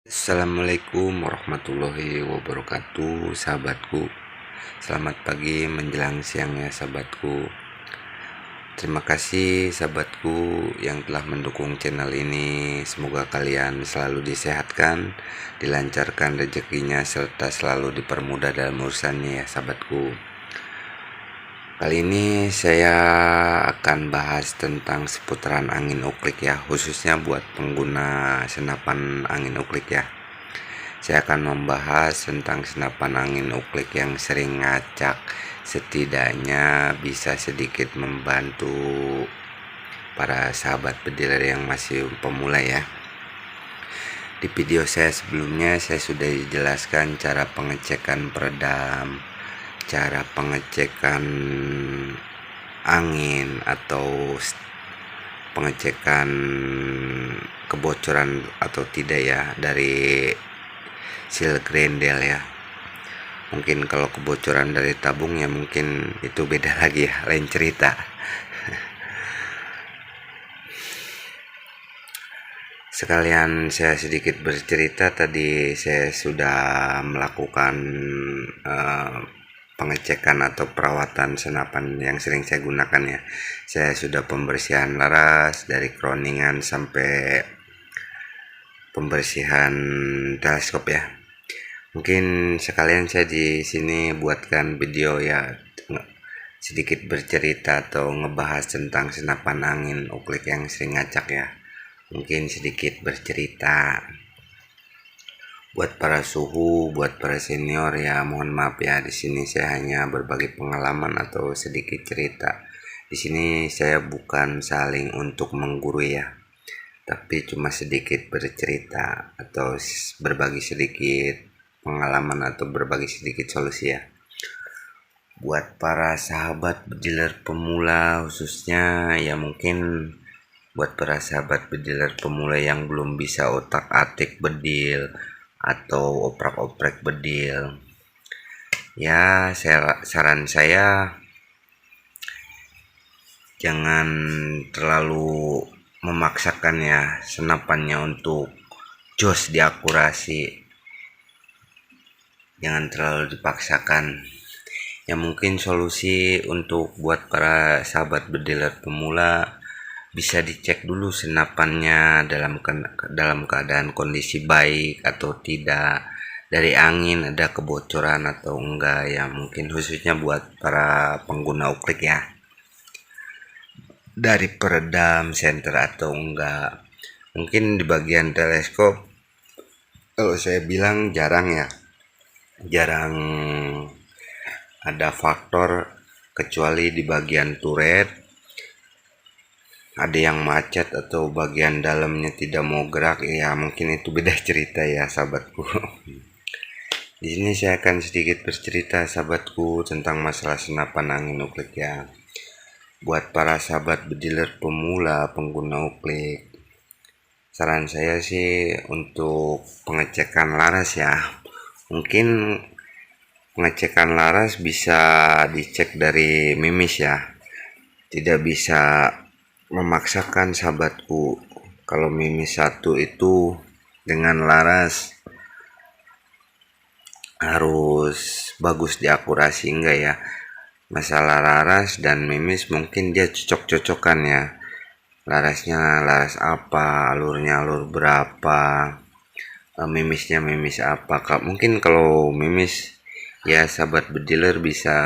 Assalamualaikum warahmatullahi wabarakatuh, sahabatku. Selamat pagi menjelang siang ya, sahabatku. Terima kasih sahabatku yang telah mendukung channel ini. Semoga kalian selalu disehatkan, dilancarkan rezekinya, serta selalu dipermudah dalam urusannya ya, sahabatku. Kali ini saya akan bahas tentang seputaran angin uklik ya, khususnya buat pengguna senapan angin uklik ya. Saya akan membahas tentang senapan angin uklik yang sering ngacak, setidaknya bisa sedikit membantu para sahabat pediler yang masih pemula ya. Di video saya sebelumnya saya sudah dijelaskan cara pengecekan peredam, cara pengecekan angin atau pengecekan kebocoran atau tidak ya dari seal grendel ya. Mungkin kalau kebocoran dari tabung ya mungkin itu beda lagi ya, lain cerita. Sekalian saya sedikit bercerita, tadi saya sudah melakukan pengecekan atau perawatan senapan yang sering saya gunakan ya. Saya sudah pembersihan laras dari kroningan sampai pembersihan teleskop ya. Mungkin sekalian saya di sini buatkan video ya, sedikit bercerita atau ngebahas tentang senapan angin uklik yang sering ngacak ya. Mungkin sedikit bercerita buat para suhu, buat para senior ya, mohon maaf ya, di sini saya hanya berbagi pengalaman atau sedikit cerita. Di sini saya bukan saling untuk menggurui ya, tapi cuma sedikit bercerita atau berbagi sedikit pengalaman atau berbagi sedikit solusi ya. Buat para sahabat dealer pemula khususnya ya, mungkin buat para sahabat dealer pemula yang belum bisa otak-atik bedil atau oprek-oprek bedil ya, saran saya jangan terlalu memaksakan ya senapannya untuk jos di akurasi, jangan terlalu dipaksakan ya. Mungkin solusi untuk buat para sahabat bediler pemula, bisa dicek dulu senapannya dalam keadaan kondisi baik atau tidak, dari angin ada kebocoran atau enggak ya. Mungkin khususnya buat para pengguna uklik ya, dari peredam senter atau enggak. Mungkin di bagian teleskop kalau saya bilang jarang ya, jarang ada faktor, kecuali di bagian turret ada yang macet atau bagian dalamnya tidak mau gerak ya, mungkin itu beda cerita ya sahabatku. Di sini saya akan sedikit bercerita sahabatku tentang masalah senapan angin uklik ya. Buat para sahabat bediler pemula pengguna uklik, saran saya sih untuk pengecekan laras ya. Mungkin pengecekan laras bisa dicek dari mimis ya, tidak bisa memaksakan sahabatku. Kalau mimis satu itu dengan laras harus bagus di akurasi enggak ya. Masalah laras dan mimis mungkin dia cocok-cocokan ya, larasnya laras apa, alurnya alur berapa, mimisnya mimis apa. Mungkin kalau mimis ya sahabat bediler bisa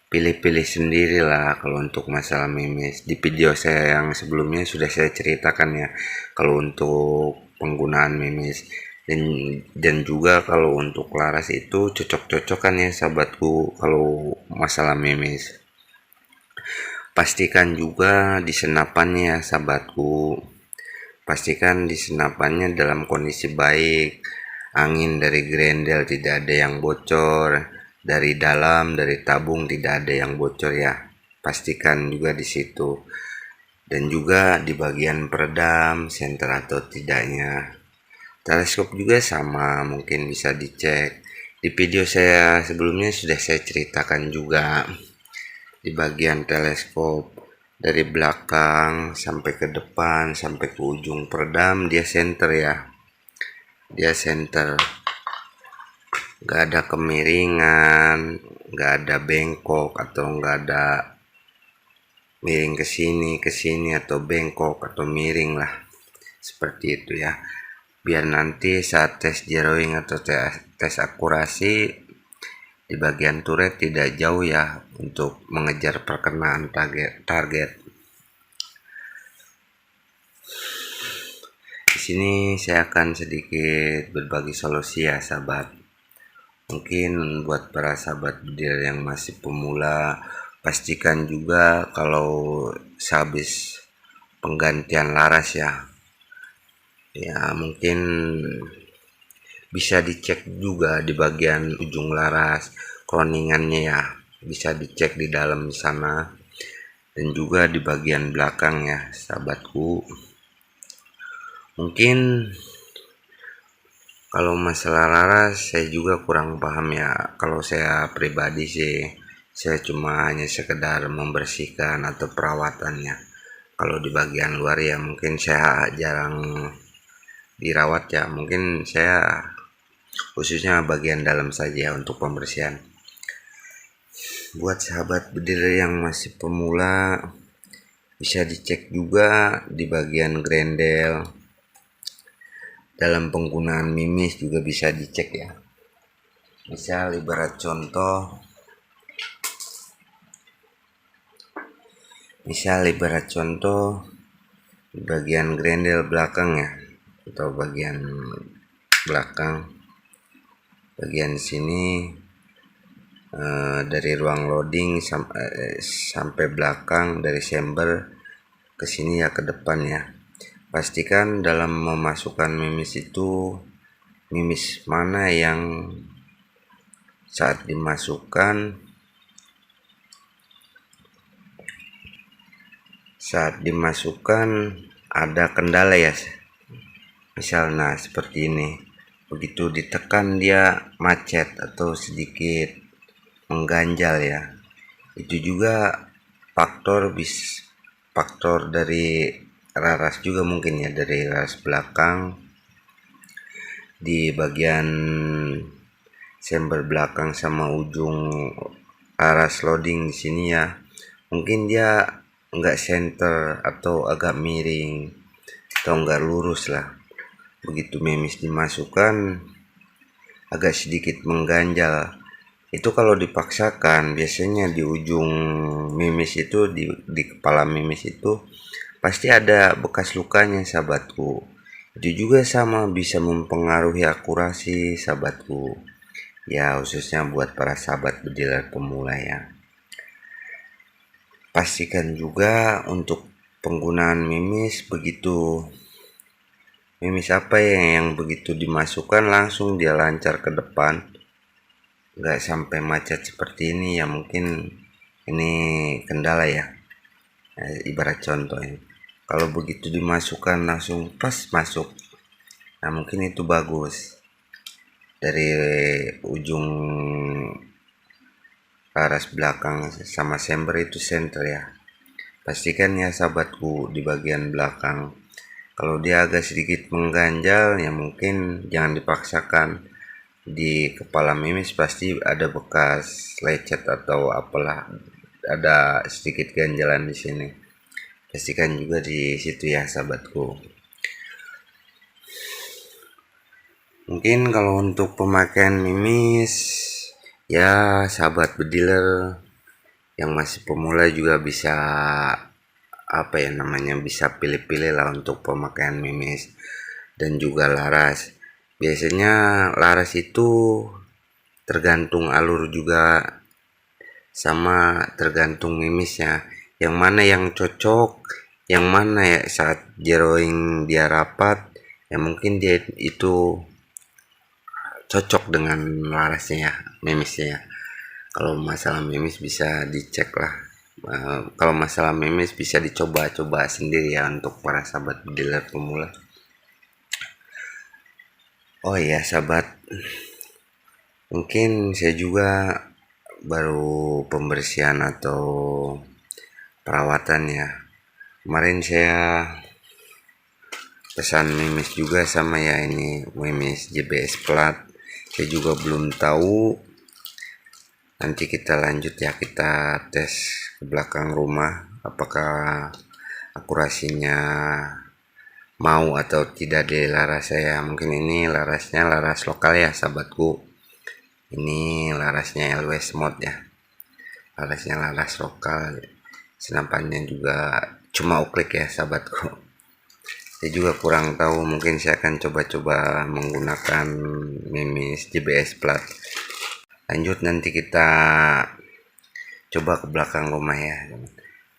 pilih-pilih sendiri lah kalau untuk masalah mimis. Di video saya yang sebelumnya sudah saya ceritakan ya kalau untuk penggunaan mimis, dan juga kalau untuk laras itu cocok-cocokan ya sahabatku. Kalau masalah mimis, pastikan juga di senapannya ya sahabatku, pastikan di senapannya dalam kondisi baik, angin dari grendel tidak ada yang bocor, dari dalam dari tabung tidak ada yang bocor ya, pastikan juga di situ. Dan juga di bagian peredam senter atau tidaknya. Teleskop juga sama, mungkin bisa dicek. Di video saya sebelumnya sudah saya ceritakan juga, di bagian teleskop dari belakang sampai ke depan sampai ke ujung peredam dia center ya. dia center, nggak ada kemiringan, nggak ada bengkok atau nggak ada miring ke sini atau bengkok atau miring lah, seperti itu ya. Biar nanti saat tes zeroing atau tes akurasi di bagian turret tidak jauh ya untuk mengejar perkenaan target. Di sini saya akan sedikit berbagi solusi ya sahabat. Mungkin buat para sahabat budidae yang masih pemula, pastikan juga kalau sehabis penggantian laras ya. Ya mungkin bisa dicek juga di bagian ujung laras, kroningannya ya. Bisa dicek di dalam sana dan juga di bagian belakang ya sahabatku. Mungkin kalau masalah laras saya juga kurang paham ya. Kalau saya pribadi sih, saya cuma hanya sekedar membersihkan atau perawatannya. Kalau di bagian luar ya mungkin saya jarang dirawat ya. Mungkin saya khususnya bagian dalam saja untuk pembersihan. Buat sahabat budidae yang masih pemula, bisa dicek juga di bagian grendel. Dalam penggunaan mimis juga bisa dicek ya. Misal ibarat contoh di bagian grendel belakang ya, atau bagian belakang, bagian sini dari ruang loading sampai belakang, dari chamber ke sini ya ke depan ya. Pastikan dalam memasukkan mimis itu, mimis mana yang saat dimasukkan ada kendala ya. Misalnya seperti ini, begitu ditekan dia macet atau sedikit mengganjal ya. Itu juga faktor dari laras juga mungkin ya, dari laras belakang di bagian chamber belakang sama ujung laras loading di sini ya. Mungkin dia enggak center atau agak miring atau enggak lurus lah. Begitu mimis dimasukkan agak sedikit mengganjal. Itu kalau dipaksakan biasanya di ujung mimis itu, di kepala mimis itu pasti ada bekas lukanya sahabatku. Itu juga sama bisa mempengaruhi akurasi sahabatku. Ya khususnya buat para sahabat budidae pemula ya. Pastikan juga untuk penggunaan mimis, begitu mimis apa yang begitu dimasukkan langsung dia lancar ke depan, nggak sampai macet seperti ini ya. Mungkin ini kendala ya, ibarat contoh ini, kalau begitu dimasukkan langsung pas masuk, nah mungkin itu bagus. Dari ujung laras belakang sama chamber itu center ya. Pastikan ya sahabatku di bagian belakang. Kalau dia agak sedikit mengganjal ya mungkin jangan dipaksakan. Di kepala mimis pasti ada bekas lecet atau apalah, ada sedikit ganjalan di sini. Pastikan juga di situ ya sahabatku. Mungkin kalau untuk pemakaian mimis ya sahabat budidae yang masih pemula juga bisa bisa pilih-pilih lah untuk pemakaian mimis dan juga laras. Biasanya laras itu tergantung alur juga sama tergantung mimisnya, yang mana yang cocok, yang mana ya saat zeroing dia rapat ya mungkin dia itu cocok dengan larasnya ya, mimisnya ya. Kalau masalah mimis bisa dicek lah. Kalau masalah mimis bisa dicoba-coba sendiri ya untuk para sahabat budidae pemula. Oh iya sahabat, mungkin saya juga baru pembersihan atau perawatan ya. Kemarin saya pesan memes juga sama ya, ini memes JBS plat. Saya juga belum tahu. Nanti kita lanjut ya, kita tes ke belakang rumah apakah akurasinya mau atau tidak di laras saya. Mungkin ini larasnya laras lokal ya sahabatku. Ini larasnya LWS mod ya, larasnya laras lokal, senampannya juga cuma uklik ya sahabatku. Saya juga kurang tahu, mungkin saya akan coba-coba menggunakan memes JBS plat. Lanjut, nanti kita coba ke belakang rumah ya.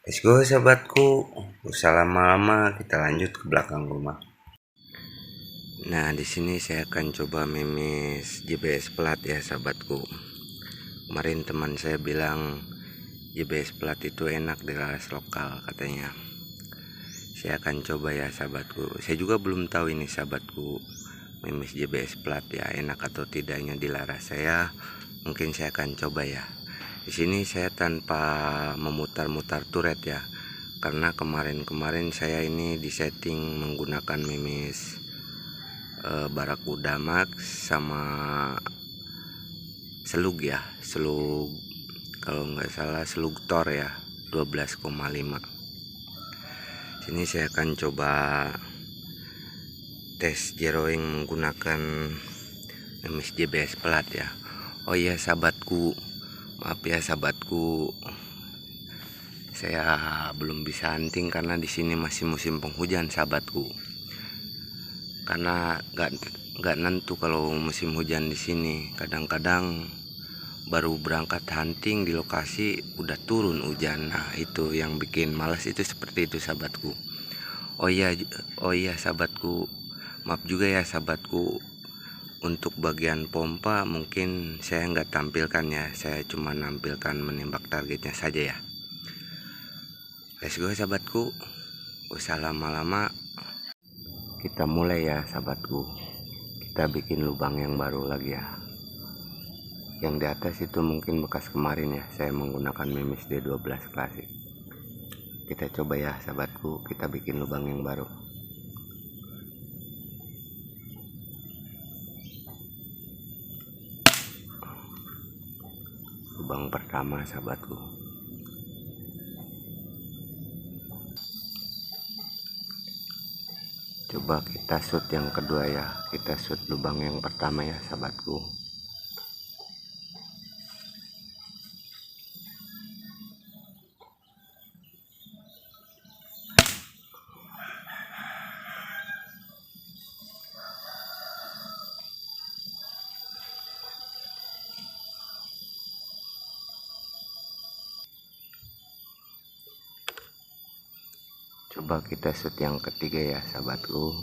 Let's go sahabatku, usah lama-lama, kita lanjut ke belakang rumah. Nah, di sini saya akan coba memes JBS plat ya sahabatku. Kemarin teman saya bilang JBS plat itu enak di laras lokal katanya. Saya akan coba ya sahabatku. Saya juga belum tahu ini sahabatku, memes JBS plat ya enak atau tidaknya di laras saya. Mungkin saya akan coba ya. Di sini saya tanpa memutar-mutar turret ya, karena kemarin saya ini disetting menggunakan memes Barakuda Max sama selug ya, selug kalau nggak salah selug Thor ya 12,5. Sini saya akan coba tes zeroing menggunakan memes JBS plat ya. Oh iya sahabatku, maaf ya sahabatku, saya belum bisa hunting karena di sini masih musim penghujan sahabatku. Karena nggak nentu kalau musim hujan di sini. Kadang-kadang baru berangkat hunting di lokasi udah turun hujan. Nah, itu yang bikin malas, itu seperti itu sahabatku. Oh iya sahabatku, maaf juga ya sahabatku, untuk bagian pompa mungkin saya nggak tampilkan ya, saya cuma nampilkan menembak targetnya saja ya. Let's go sahabatku, usah lama-lama, kita mulai ya sahabatku. Kita bikin lubang yang baru lagi ya. Yang di atas itu mungkin bekas kemarin ya, saya menggunakan memes D12 klasik. Kita coba ya sahabatku, kita bikin lubang yang baru. Lubang pertama sahabatku. Coba kita shoot yang kedua ya, kita shoot lubang yang pertama ya sahabatku. Coba kita shoot yang ketiga ya sahabatku.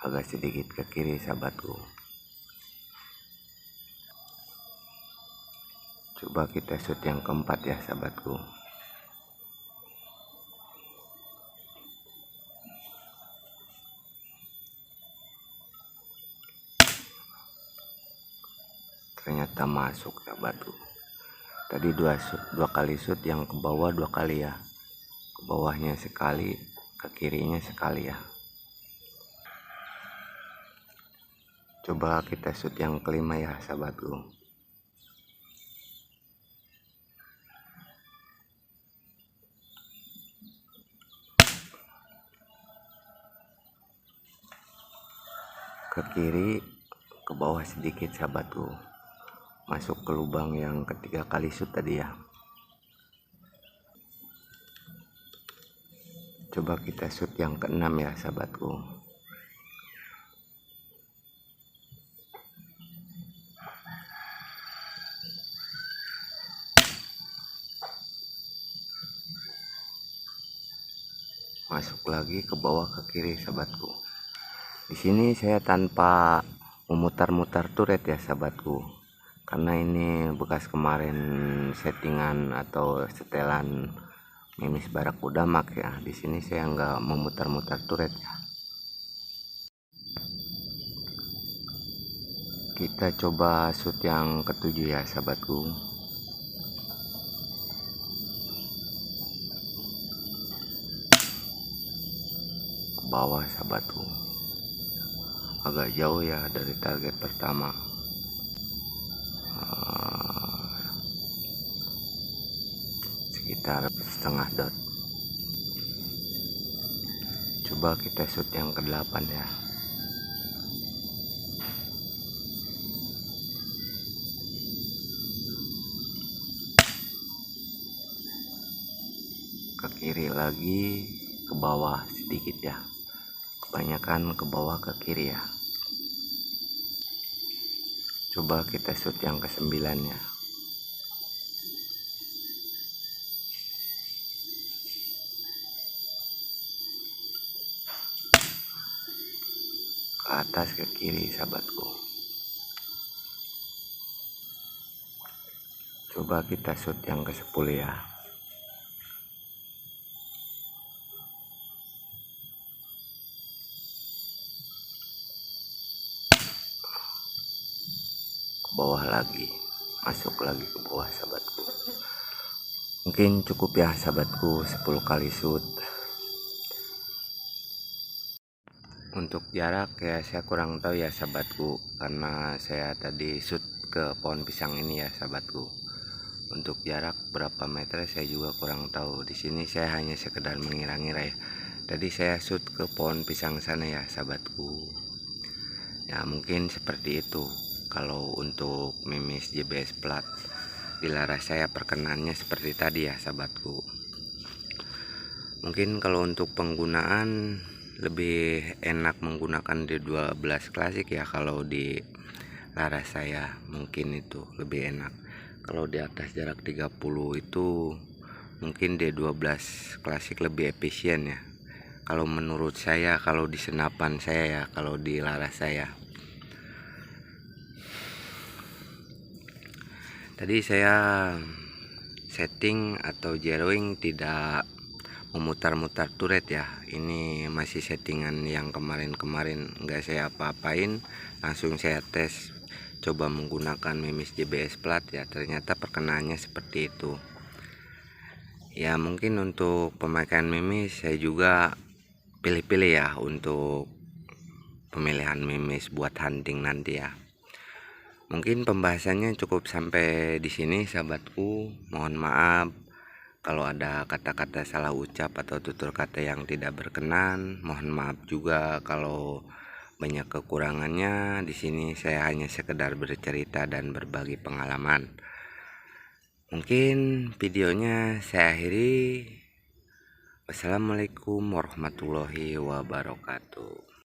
Agak sedikit ke kiri sahabatku. Coba kita shoot yang keempat ya sahabatku. Ternyata masuk sahabatku. Tadi dua kali shoot, yang ke bawah 2 kali ya, ke bawahnya sekali, ke kirinya sekali ya. Coba kita shoot yang kelima ya sahabatku. Ke kiri, ke bawah sedikit sahabatku, masuk ke lubang yang ketiga kali shoot tadi ya. Coba kita shoot yang keenam ya sahabatku. Masuk lagi ke bawah ke kiri sahabatku. Di sini saya tanpa memutar-mutar turret ya sahabatku, karena ini bekas kemarin settingan atau setelan memes Barakuda Max ya. Di sini saya nggak memutar-mutar turret ya. Kita coba shoot yang ketujuh ya sahabatku. Ke bawah sahabatku, agak jauh ya dari target pertama. Sekitar setengah dot. Coba kita shoot yang ke-8 ya. Ke kiri lagi, ke bawah sedikit ya. Kebanyakan ke bawah ke kiri ya. Coba kita shoot yang ke-9 ya. Ke atas ke kiri sahabatku. Coba kita shoot yang ke-10 ya. Ke bawah lagi, masuk lagi ke bawah sahabatku. Mungkin cukup ya sahabatku 10 kali shoot. Untuk jarak ya saya kurang tahu ya sahabatku, karena saya tadi shoot ke pohon pisang ini ya sahabatku. Untuk jarak berapa meter saya juga kurang tahu. Di sini saya hanya sekedar mengira-ngira ya. Tadi saya shoot ke pohon pisang sana ya sahabatku. Ya mungkin seperti itu. Kalau untuk mimis JBS plat di laras saya perkenannya seperti tadi ya sahabatku. Mungkin kalau untuk penggunaan lebih enak menggunakan D12 klasik ya. Kalau di laras saya mungkin itu lebih enak. Kalau di atas jarak 30 itu mungkin D12 klasik lebih efisien ya. Kalau menurut saya, kalau di senapan saya ya, kalau di laras saya. Tadi saya setting atau zeroing tidak memutar-mutar turret ya. Ini masih settingan yang kemarin-kemarin, enggak saya apa-apain, langsung saya tes coba menggunakan mimis JBS plat ya. Ternyata perkenaannya seperti itu ya. Mungkin untuk pemakaian mimis saya juga pilih-pilih ya untuk pemilihan mimis buat hunting nanti ya. Mungkin pembahasannya cukup sampai di sini sahabatku. Mohon maaf kalau ada kata-kata salah ucap atau tutur kata yang tidak berkenan. Mohon maaf juga kalau banyak kekurangannya. Di sini saya hanya sekedar bercerita dan berbagi pengalaman. Mungkin videonya saya akhiri. Wassalamualaikum warahmatullahi wabarakatuh.